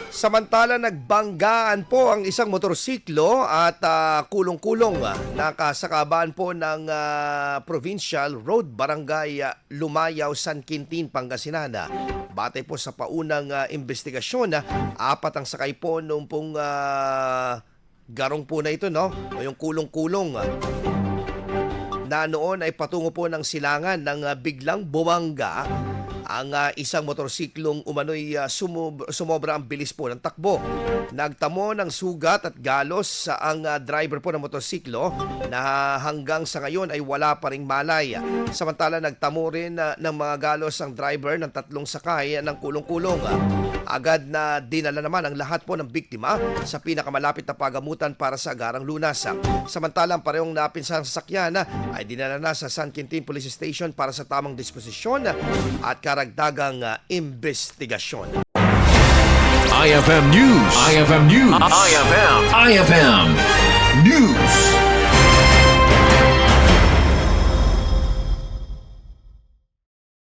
Samantala, nagbanggaan po ang isang motorsiklo at kulong-kulong nakasakabaan po ng Provincial Road, Barangay Lumayaw, San Quintin, Pangasinan. Batay po sa paunang investigasyon, 4 ang sakay po nung pong garong po na ito, no? O yung kulong-kulong na noon ay patungo po ng silangan ng biglang bumangga ang isang motorsiklong umano'y sumobra ang bilis po ng takbo. Nagtamo ng sugat at galos ang driver po ng motorsiklo na hanggang sa ngayon ay wala pa ring malay. Samantala nagtamo rin ng mga galos ang driver ng 3 sakay ng kulong-kulong. Agad na dinala naman ang lahat po ng biktima sa pinakamalapit na pagamutan para sa agarang lunas. Samantalang parehong napinsang sasakyan ay dinala na sa San Quintin Police Station para sa tamang disposisyon at karagdagang investigasyon. IFM News. IFM News. IFM News.